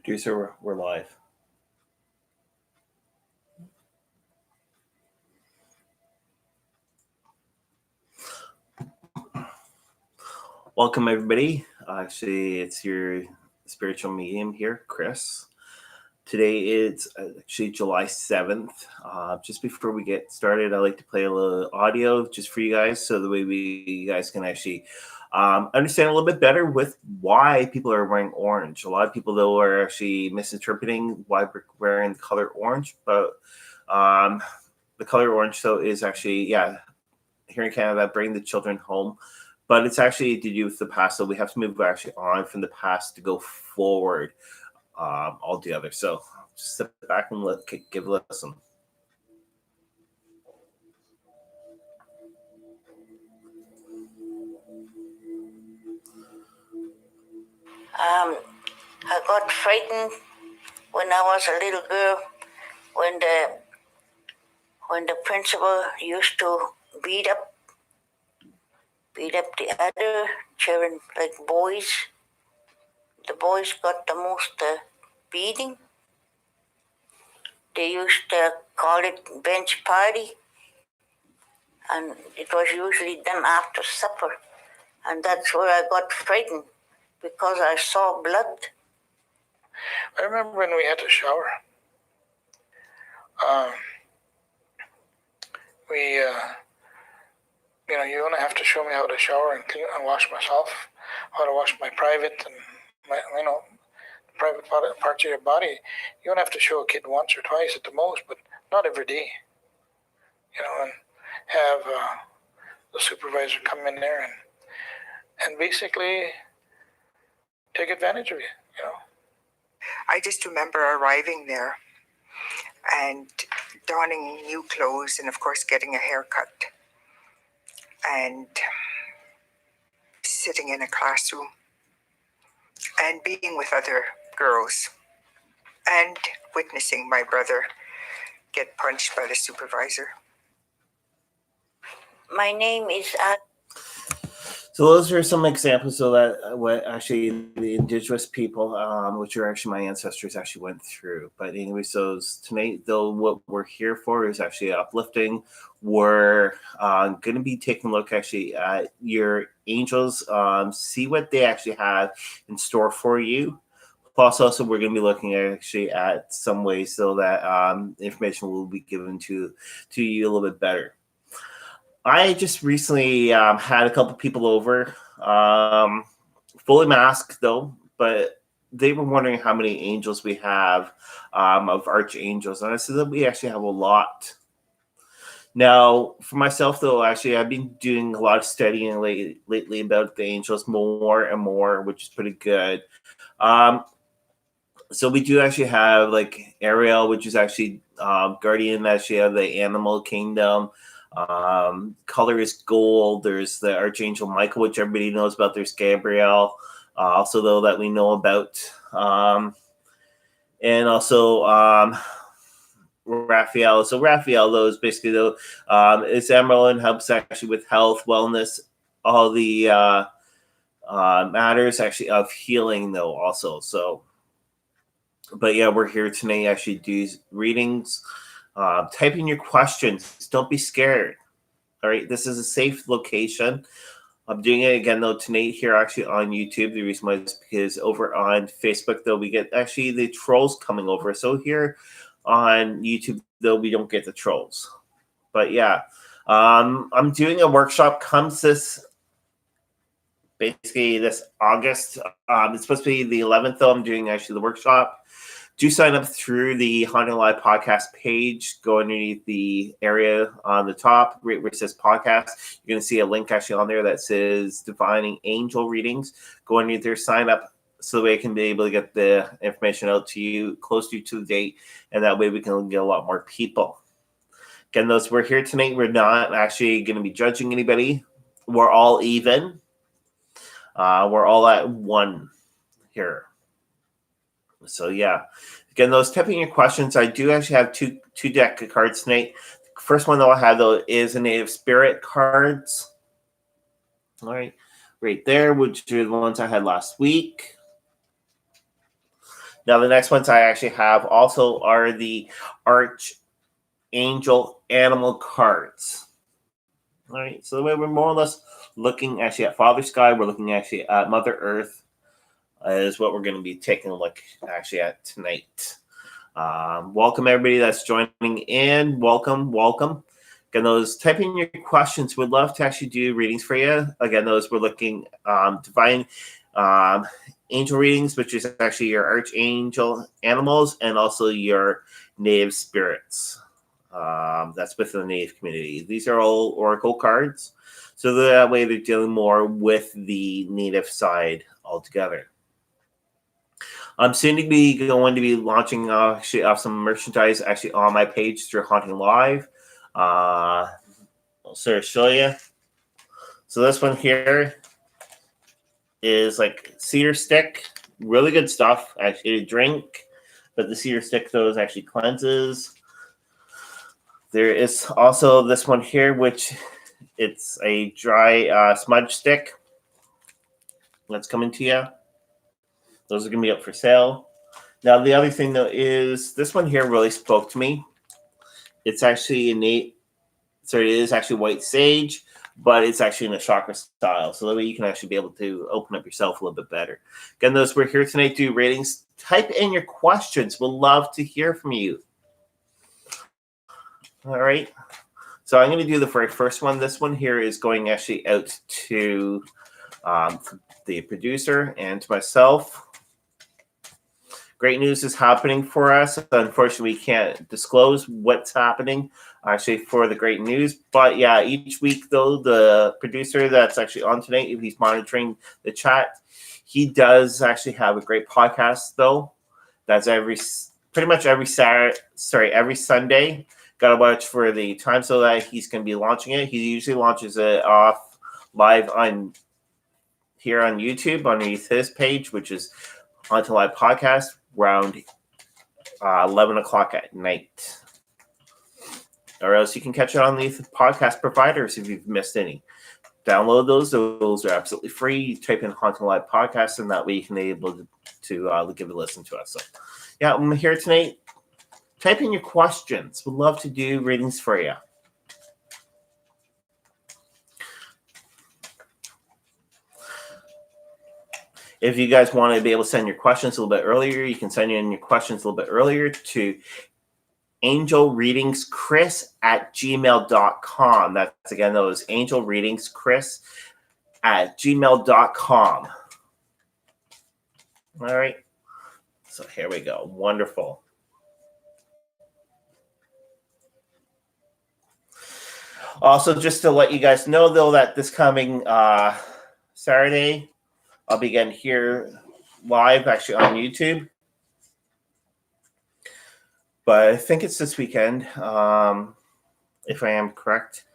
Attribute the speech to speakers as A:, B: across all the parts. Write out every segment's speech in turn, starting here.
A: Producer, we're live. Welcome, everybody. Actually, it's your spiritual medium here, Chris. Today it's actually July 7th. Just before we get started, I like to play a little audio just for you guys so the way you guys can actually understand a little bit better with why people are wearing orange. A lot of people, though, are actually misinterpreting why we're wearing the color orange, but the color orange, though, is actually, here in Canada, bring the children home. But it's actually to do with the past, so we have to move actually on from the past to go forward altogether. So just sit back and give a listen.
B: I got frightened when I was a little girl when the principal used to beat up the other children, like boys. The boys got the most beating. They used to call it bench party, and it was usually done after supper. And that's where I got frightened, because I saw blood.
C: I remember when we had to shower. You don't have to show me how to shower and clean and wash myself, how to wash my private and my, private parts of your body. You don't have to show a kid once or twice at the most, but not every day. And have the supervisor come in there and basically take advantage of you.
D: I just remember arriving there and donning new clothes and, of course, getting a haircut and sitting in a classroom and being with other girls and witnessing my brother get punched by the supervisor.
B: My name is
A: So those are some examples of that what actually the Indigenous people, which are actually my ancestors, actually went through. But anyway, so tonight, though, what we're here for is actually uplifting. We're going to be taking a look actually at your angels, see what they actually have in store for you. Plus, also, we're going to be looking actually at some ways so that information will be given to you a little bit better. I just recently had a couple people over, fully masked though, but they were wondering how many angels we have of archangels. And I said that we actually have a lot. Now, for myself though, actually, I've been doing a lot of studying lately about the angels more and more, which is pretty good. So we do actually have like Ariel, which is actually guardian actually of the animal kingdom. Color is gold. There's the Archangel Michael, which everybody knows about. There's Gabriel, also though that we know about, and also Raphael. So Raphael though is basically though it's emerald and helps actually with health, wellness, all the matters actually of healing though also. So, but yeah, we're here tonight actually do readings. Type in your questions. Don't be scared. All right, this is a safe location. I'm doing it again though tonight here actually on YouTube. The reason why is because over on Facebook though we get actually the trolls coming over. So here on YouTube though we don't get the trolls. But yeah, I'm doing a workshop. Comes this August. It's supposed to be the 11th though. I'm doing actually the workshop. Do sign up through the Haunting Live podcast page. Go underneath the area on the top where it says podcast. You're going to see a link actually on there that says Divining Angel Readings. Go underneath there, sign up so that way I can be able to get the information out to you close to the date, and that way we can get a lot more people. Again, those we're here tonight, we're not actually going to be judging anybody. We're all even. We're all at one here. So yeah, again, those typing your questions. I do actually have two deck of cards tonight. The first one that I'll have though is a Native Spirit cards. All right, right there, which are the ones I had last week. Now, the next ones I actually have also are the Archangel Animal cards. All right, so we're more or less looking actually at Father Sky. We're looking actually at Mother Earth, is what we're going to be taking a look actually at tonight. Welcome everybody that's joining in. Welcome. Again, those type in your questions. We'd love to actually do readings for you. Again, those we're looking divine angel readings, which is actually your archangel animals and also your native spirits. That's within the native community. These are all oracle cards, so that way they're dealing more with the native side altogether. I'm soon to be going to be launching actually off some merchandise actually on my page through Haunting Live. I'll sort of show you. So this one here is like cedar stick, really good stuff actually to drink, but the cedar stick though is actually cleanses. There is also this one here, which it's a dry smudge stick that's coming to you. Those are going to be up for sale. Now, the other thing, though, is this one here really spoke to me. It's actually it is actually white sage, but it's actually in a chakra style. So that way you can actually be able to open up yourself a little bit better. Again, those we're here tonight to do ratings. Type in your questions. We'll love to hear from you. All right. So I'm going to do the very first one. This one here is going actually out to the producer and to myself. Great news is happening for us. Unfortunately, we can't disclose what's happening actually for the great news. But yeah, each week though, the producer that's actually on tonight, if he's monitoring the chat, he does actually have a great podcast though. That's pretty much every Sunday. Got to watch for the time so that he's going to be launching it. He usually launches it off live on here on YouTube underneath his page, which is Onto Live Podcast, around 11 o'clock at night. Or else you can catch it on the podcast providers if you've missed any. Download those. Those are absolutely free. You type in Haunting Live Podcast, and that way you can be able to give a listen to us. So, yeah, I'm here tonight. Type in your questions. We'd love to do readings for you. If you guys want to be able to send your questions a little bit earlier, you can send in your questions a little bit earlier to angelreadingschris@gmail.com. That's again, those angelreadingschris@gmail.com. All right. So here we go. Wonderful. Also, just to let you guys know, though, that this coming Saturday, I'll be getting here live, actually, on YouTube. But I think it's this weekend, if I am correct.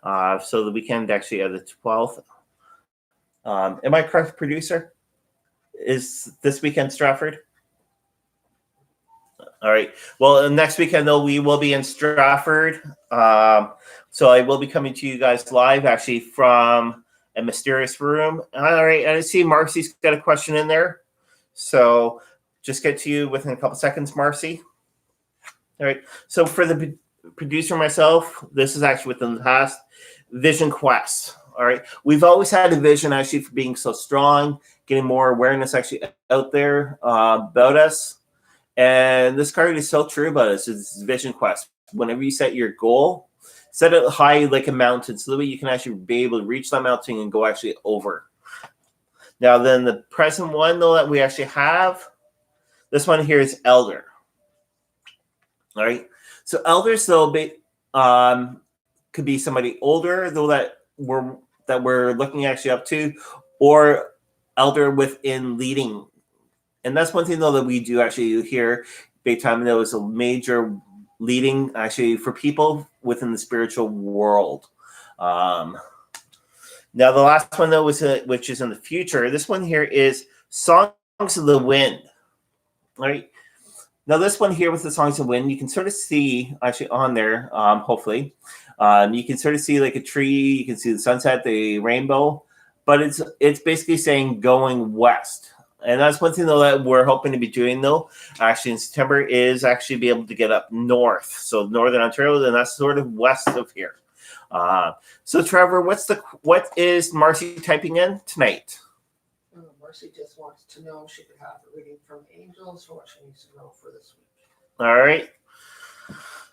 A: So the weekend, actually, of the 12th. Am I correct, producer? Is this weekend Stratford? All right. Well, next weekend, though, we will be in Stratford. So I will be coming to you guys live, actually, from a mysterious room. All right. And I see Marcy's got a question in there. So just get to you within a couple seconds, Marcy. All right. So for the producer myself, this is actually within the past Vision Quest. All right. We've always had a vision, actually, for being so strong, getting more awareness actually out there about us. And this card is so true about us. It's Vision Quest. Whenever you set your goal, set it high like a mountain, so that way you can actually be able to reach that mountain and go actually over. Now, then the present one, though, that we actually have, this one here is Elder. All right. So elders, though, could be somebody older, though, that we're looking actually up to, or elder within leading. And that's one thing, though, that we do actually here big time. There was a major leading actually for people within the spiritual world. Now, the last one, though, which is in the future. This one here is Songs of the Wind. All right. Now, this one here with the Songs of Wind, you can sort of see actually on there, hopefully. You can sort of see like a tree. You can see the sunset, the rainbow. But it's basically saying going west. And that's one thing though that we're hoping to be doing though, actually in September, is actually be able to get up north. So Northern Ontario, and that's sort of west of here. So Trevor, what is Marcy typing in tonight?
E: Marcy just wants to know if she could have a reading from angels for what she needs to know for this week.
A: All right.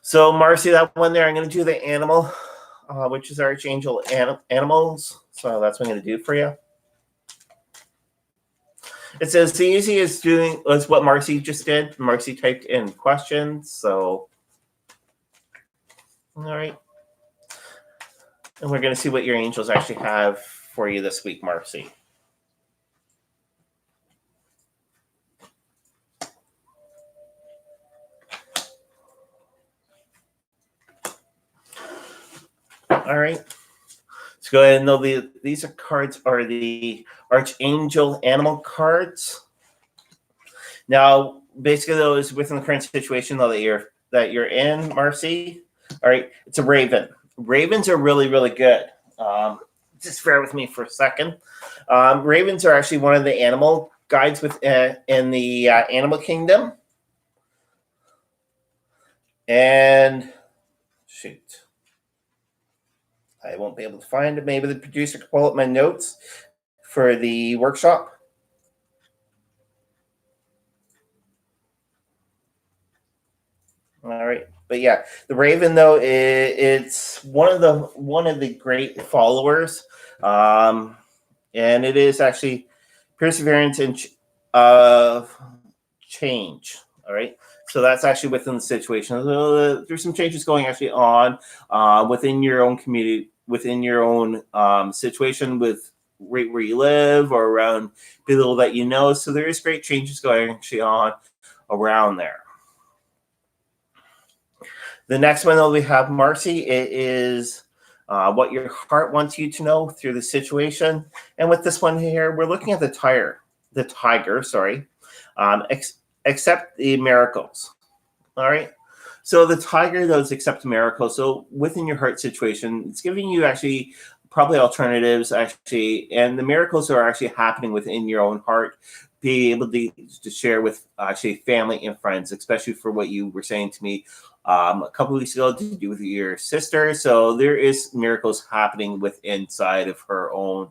A: So Marcy, that one there, I'm going to do the animal, which is Archangel Animals. So that's what I'm going to do for you. It's as easy as doing as what Marcy just did. Marcy typed in questions. So, all right. And we're going to see what your angels actually have for you this week, Marcy. All right. Let's go ahead and know these cards are the Archangel Animal cards. Now, basically, those within the current situation though that you're in, Marcy. All right, it's a raven. Ravens are really, really good. Just bear with me for a second. Ravens are actually one of the animal guides in the animal kingdom. And shoot. I won't be able to find it. Maybe the producer can pull up my notes for the workshop. All right, but yeah, the Raven though it's one of the great followers, and it is actually perseverance and change. All right. So that's actually within the situation. There's some changes going actually on within your own community, within your own situation with right where you live or around people that you know. So there is great changes going actually on around there. The next one that we have, Marcy, it is what your heart wants you to know through the situation. And with this one here, we're looking at the tiger, sorry. Accept the miracles. All right. So the tiger, those accept miracles. So within your heart situation, it's giving you actually probably alternatives actually, and the miracles are actually happening within your own heart. Be able to share with actually family and friends, especially for what you were saying to me a couple of weeks ago to do with your sister. So there is miracles happening inside of her own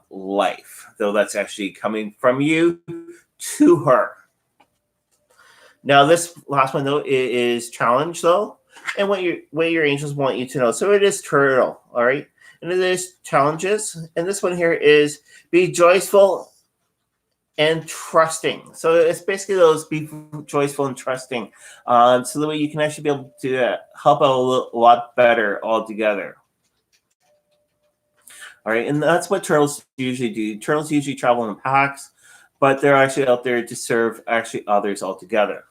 A: life, though that's actually coming from you to her. Now, this last one, though, is challenge, though, and what your angels want you to know. So it is turtle, all right? And it is challenges. And this one here is be joyful and trusting. So it's basically those be joyful and trusting. So that way you can actually be able to help out a lot better altogether. All right, and that's what turtles usually do. Turtles usually travel in packs, but they're actually out there to serve actually others altogether.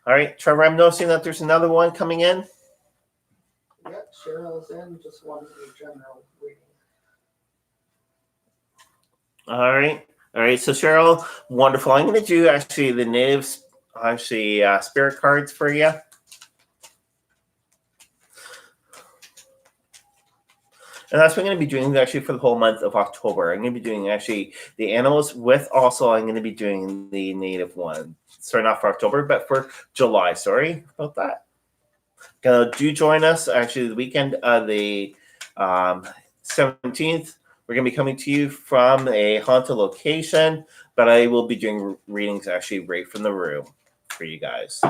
A: All right, Trevor, I'm noticing that there's another one coming in.
E: Yeah, Cheryl's in, just wanted a general reading.
A: All right. So Cheryl, wonderful. I'm going to do actually the native, spirit cards for you. And that's what I'm going to be doing actually for the whole month of October. I'm going to be doing actually the animals with also I'm going to be doing the native one. Sorry, not for October, but for July. Sorry about that. Do join us actually the weekend of the 17th. We're going to be coming to you from a haunted location, but I will be doing readings actually right from the room for you guys.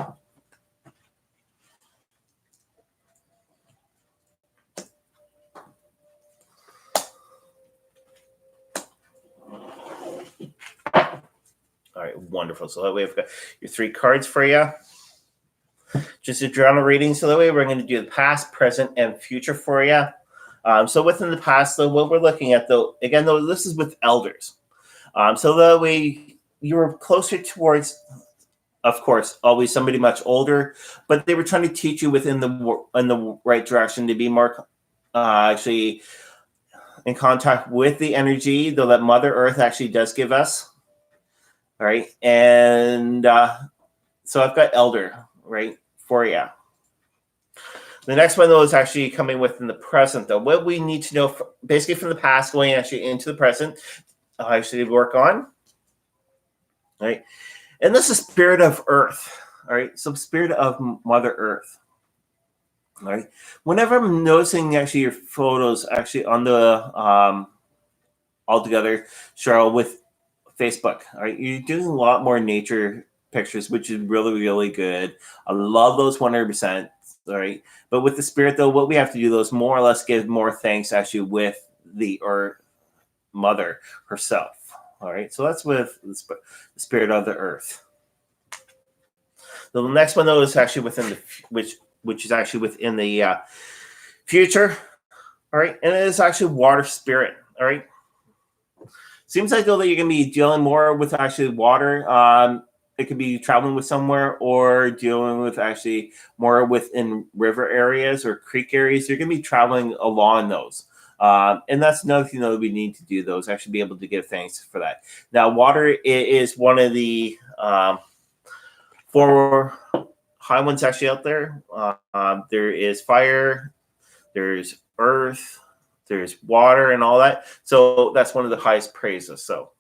A: All right, wonderful. So that way I've got your 3 cards for you. Just a general reading. So that way we're going to do the past, present, and future for you. So within the past, though, what we're looking at, though, again, though, this is with elders. So that way you were closer towards, of course, always somebody much older, but they were trying to teach you in the right direction to be more actually in contact with the energy, though that Mother Earth actually does give us. All right, and so I've got elder right for you. The next one, though, is actually coming within the present, though. What we need to know, basically from the past going actually into the present, actually work on. All right. And this is spirit of Earth. All right. So spirit of Mother Earth. All right. Whenever I'm noticing actually your photos actually on the altogether, Cheryl, with Facebook, all right, you're doing a lot more nature pictures, which is really, really good. I love those 100%. All right. But with the spirit, though, what we have to do, though, is more or less give more thanks actually with the Earth Mother herself. All right. So that's with the spirit of the Earth. So the next one, though, is actually within the which is actually within the future. All right. And it is actually water spirit. All right. Seems like, though, that you're going to be dealing more with actually water. It could be traveling with somewhere or dealing with actually more within river areas or creek areas. You're going to be traveling along those. And that's another thing that we need to do, though, is actually be able to give thanks for that. Now, water is one of the 4 high ones actually out there. There is fire, there's earth, there's water, and all that. So that's one of the highest praises. So,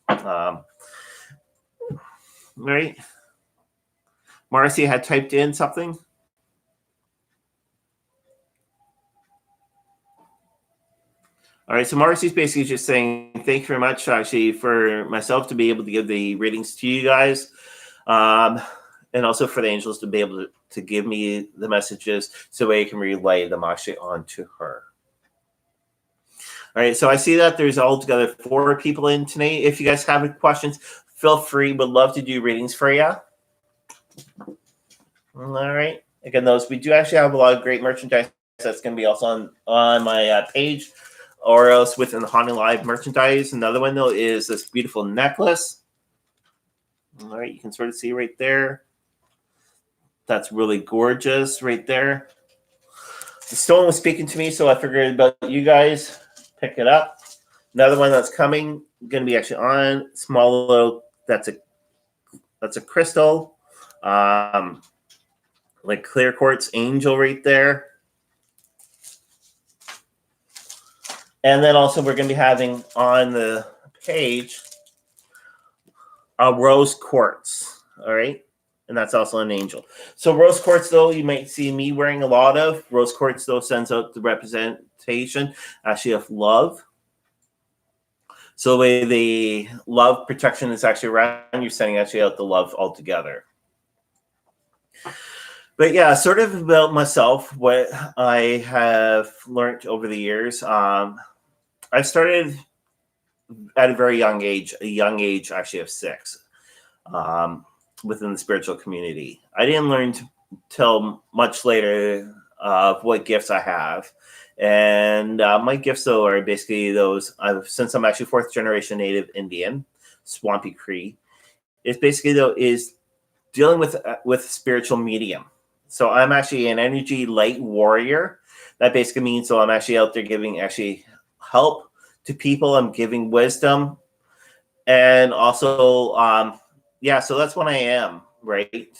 A: right. Marcy had typed in something. All right, so Marcy's basically just saying, thank you very much, actually, for myself to be able to give the readings to you guys, and also for the angels to be able to give me the messages so I can relay them actually onto her. All right, so I see that there's altogether 4 people in tonight. If you guys have any questions, feel free. Would love to do readings for you. All right. Again, those we do actually have a lot of great merchandise that's going to be also on my page, or else within the Haunted Live merchandise. Another one, though, is this beautiful necklace. All right, you can sort of see right there. That's really gorgeous right there. The stone was speaking to me, so I figured about you guys. Pick it up. Another one that's coming, going to be actually on small little. That's a crystal, like clear quartz angel right there. And then also we're going to be having on the page a rose quartz. All right. And that's also an angel. So rose quartz, though, you might see me wearing a lot of. Rose quartz, though, sends out the representation actually of love. So the way the love protection is actually around, you're sending actually out the love altogether. But yeah, sort of about myself, what I have learned over the years. I started at a very young age actually of 6, within the spiritual community. I didn't learn till much later of what gifts I have. And my gifts, though, are basically those, since I'm actually 4th generation Native Indian, Swampy Cree, it's basically, though, is dealing with spiritual medium. So I'm actually an energy light warrior. That basically means, so I'm actually out there giving actually help to people. I'm giving wisdom. And also, so that's what I am, right?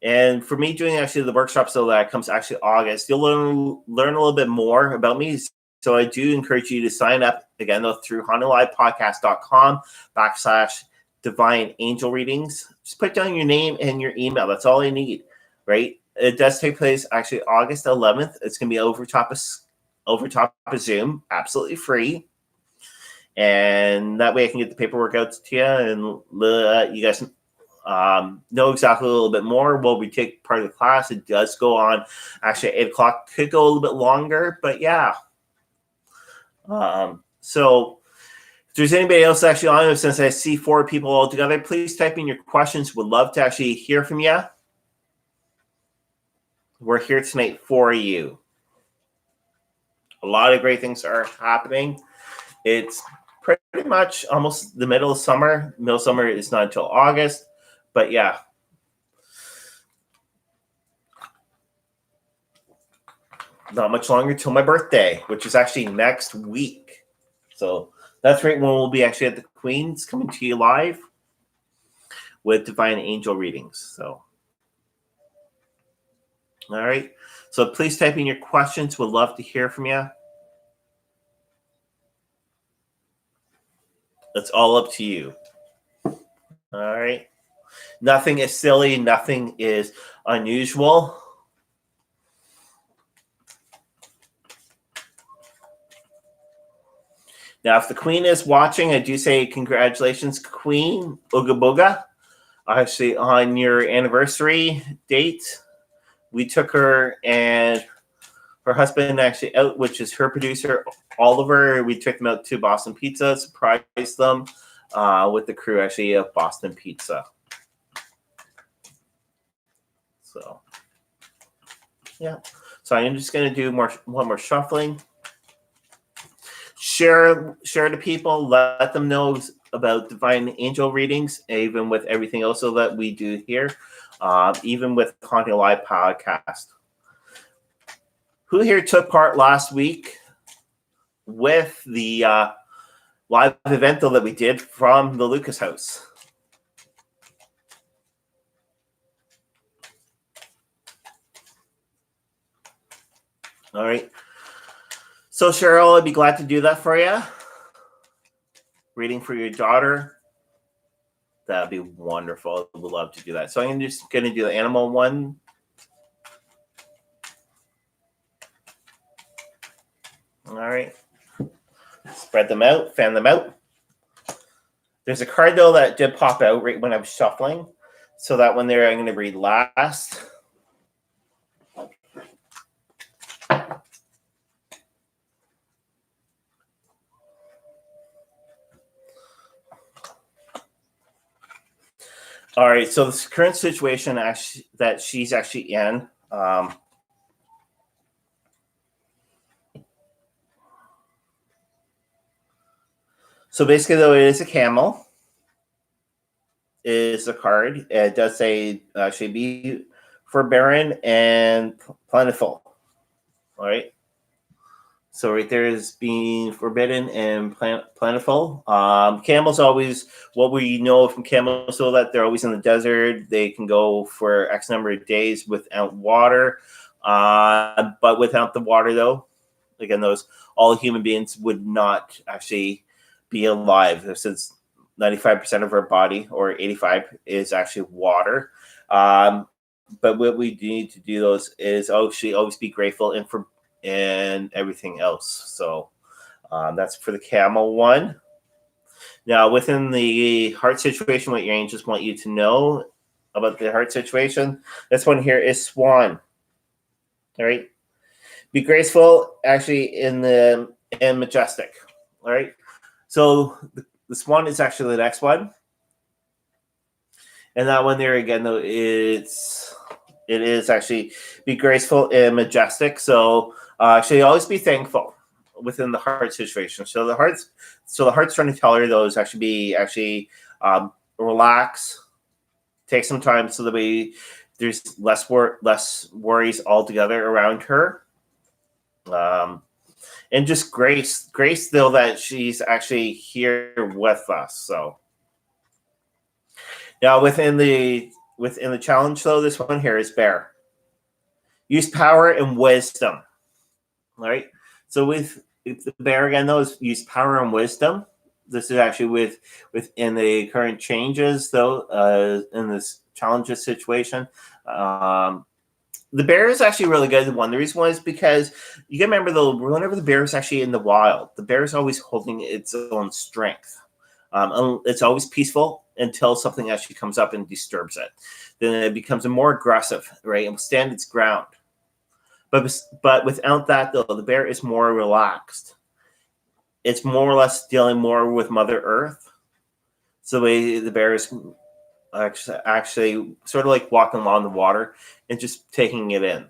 A: And for me doing actually the workshop, so that comes actually August, you'll learn a little bit more about me. So I do encourage you to sign up, again, though, through hauntedlivepodcast.com/divine angel readings. Just put down your name and your email. That's all I need, right? It does take place actually August 11th. It's going to be over top of Zoom, absolutely free. And that way I can get the paperwork out to you and you guys know exactly a little bit more. Well, we take part of the class. It does go on actually at 8 o'clock. Could go a little bit longer, but yeah. So if there's anybody else actually on it, since I see 4 people all together, please type in your questions. Would love to actually hear from you. We're here tonight for you. A lot of great things are happening. It's pretty much almost the middle of summer. Middle of summer is not until August, but yeah. Not much longer till my birthday, which is actually next week. So that's right when we'll be actually at the Queen's, coming to you live with divine angel readings. So, all right. So please type in your questions. We'd love to hear from you. It's all up to you. All right. Nothing is silly. Nothing is unusual. Now, if the Queen is watching, I do say congratulations, Queen Ooga Booga. Actually, on your anniversary date, we took her and her husband actually out, which is her producer, Oliver. We took them out to Boston Pizza, surprised them with the crew actually of Boston Pizza. So, yeah. So I'm just going to do one more shuffling. Share to people, let them know about divine angel readings, even with everything else that we do here, even with Haunting Live podcast. Who here took part last week with the live event that we did from the Lucas House? All right. So Cheryl, I'd be glad to do that for you. Reading for your daughter. That'd be wonderful. I would love to do that. So I'm just going to do the animal one. All right. Spread them out, fan them out. There's a card, though, that did pop out right when I was shuffling. So that one there I'm going to read last. All right, so this current situation that she's actually in, so basically, though, it is a camel. It is a card. It does say actually be forbearing and plentiful. All right. So right there is being forbidden and plentiful. Camels always, what we know from camels, so that they're always in the desert. They can go for X number of days without water. But without the water, though, again, all human beings would not actually be alive, since 95% of our body, or 85%, is actually water. But what we need to do is actually always be grateful and everything else. So that's for the camel one. Now, within the heart situation, what your angels want you to know about the heart situation, this one here is swan. All right. Be graceful, actually, and majestic. All right. So the swan is actually the next one. And that one there, again, though, it is actually be graceful and majestic. So actually, always be thankful within the heart situation. So the heart's trying to tell her, though, is actually relax, take some time, so that there's less worries altogether around her, and just grace, though, that she's actually here with us. So now within the challenge, though, this one here is bear. Use power and wisdom. All right. So with the bear, again, though, is use power and wisdom. This is actually within the current changes, though, in this challenges situation. The bear is actually really good. One, the reason why is because you can remember, though, whenever the bear is actually in the wild, the bear is always holding its own strength. It's always peaceful until something actually comes up and disturbs it. Then it becomes more aggressive, right? It will stand its ground. But without that, though, the bear is more relaxed. It's more or less dealing more with Mother Earth. So the bear is actually sort of like walking along the water and just taking it in.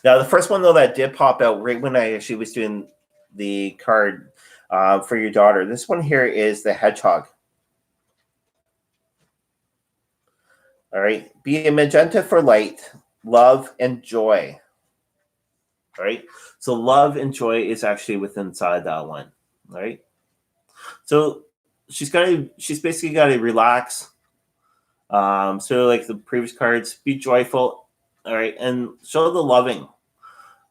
A: Now, the first one, though, that did pop out right when I actually was doing the card for your daughter. This one here is the hedgehog. All right. Be a magenta for light, love, and joy. All right. So love and joy is actually within inside that one. All right. So she's basically got to relax. So like the previous cards, be joyful. All right. And show the loving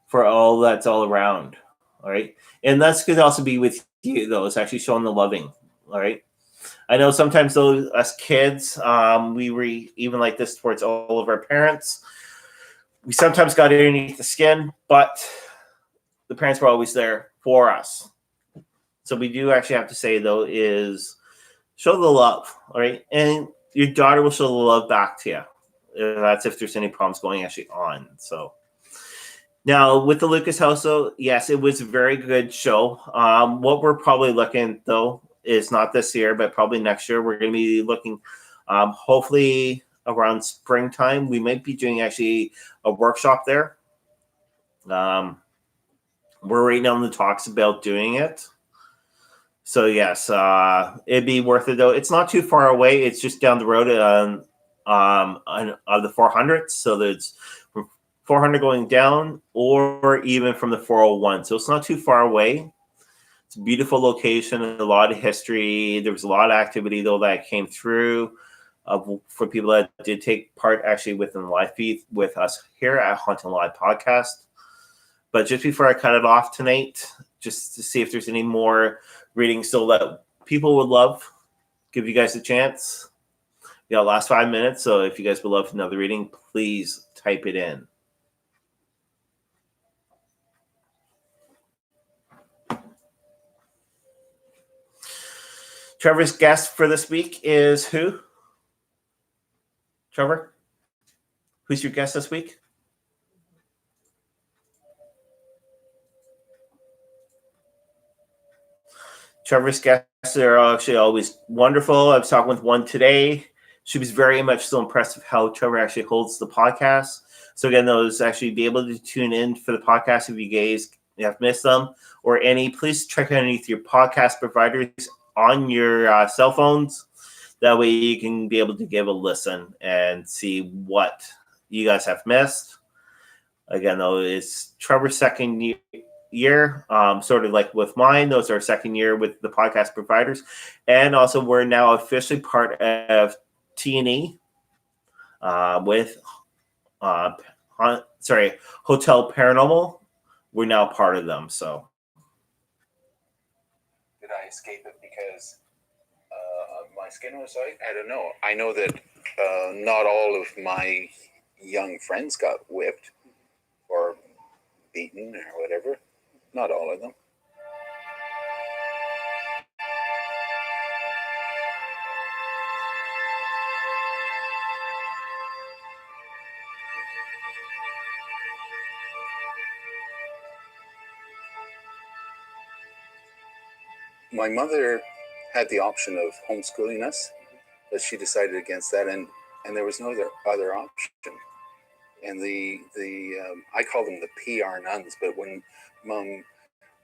A: for all that's all around. All right. And that's could also be with though, is actually showing the loving. All right. I know sometimes those us kids, we were even like this towards all of our parents. We sometimes got underneath the skin, but the parents were always there for us. So we do actually have to say though is show the love, all right, and your daughter will show the love back to you. That's if there's any problems going actually on. So now with the Lucas house, though, yes, it was a very good show. What we're probably looking though is not this year, but probably next year. We're going to be looking, hopefully around springtime. We might be doing actually a workshop there. We're right now in the talks about doing it. So yes, it'd be worth it though. It's not too far away. It's just down the road of the 400. So there's from 400 going down, or even from the 401. So it's not too far away. It's a beautiful location, a lot of history. There was a lot of activity though that came through for people that did take part actually within the live feed with us here at Haunting Live Podcast. But just before I cut it off tonight, just to see if there's any more readings still that people would love, give you guys a chance. We got last 5 minutes, so if you guys would love another reading, please type it in. Trevor's guest for this week is who? Trevor? Who's your guest this week? Trevor's guests are actually always wonderful. I was talking with one today. She was very much so impressed with how Trevor actually holds the podcast. So again, those actually be able to tune in for the podcast if you guys have missed them or any. Please check underneath your podcast providers on your cell phones. That way you can be able to give a listen and see what you guys have missed. Again, though, it's Trevor's second year, sort of like with mine. Those are second year with the podcast providers. And also we're now officially part of T&E with Hotel Paranormal. We're now part of them. So
F: did I escape it because my skin was white? I don't know. I know that not all of my young friends got whipped or beaten or whatever. Not all of them. My mother had the option of homeschooling us, but she decided against that, and there was no other option. And I call them the PR nuns, but when Mom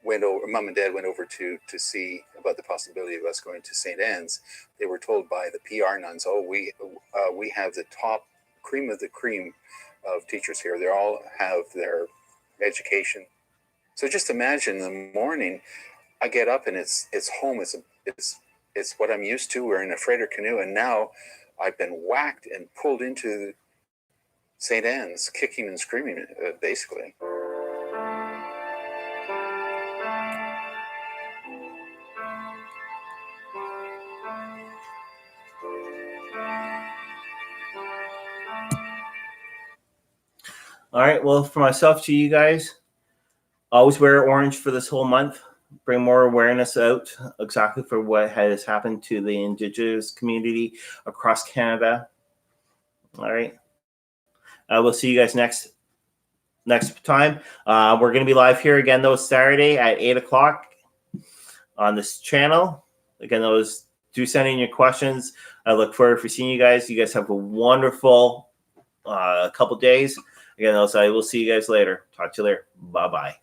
F: and Dad went over to see about the possibility of us going to St. Anne's, they were told by the PR nuns, "Oh, we have the top cream of the cream of teachers here. They all have their education." So just imagine the morning, I get up and it's home. It's what I'm used to. We're in a freighter canoe, and now I've been whacked and pulled into St. Anne's, kicking and screaming, basically.
A: all right, well, for myself to you guys, always wear orange for this whole month. Bring more awareness out exactly for what has happened to the Indigenous community across Canada. All right. We'll see you guys next time. We're going to be live here again, though, Saturday at 8 o'clock on this channel. Again, those do send in your questions. I look forward to seeing you guys. You guys have a wonderful couple days. Again, I will see you guys later. Talk to you later. Bye-bye.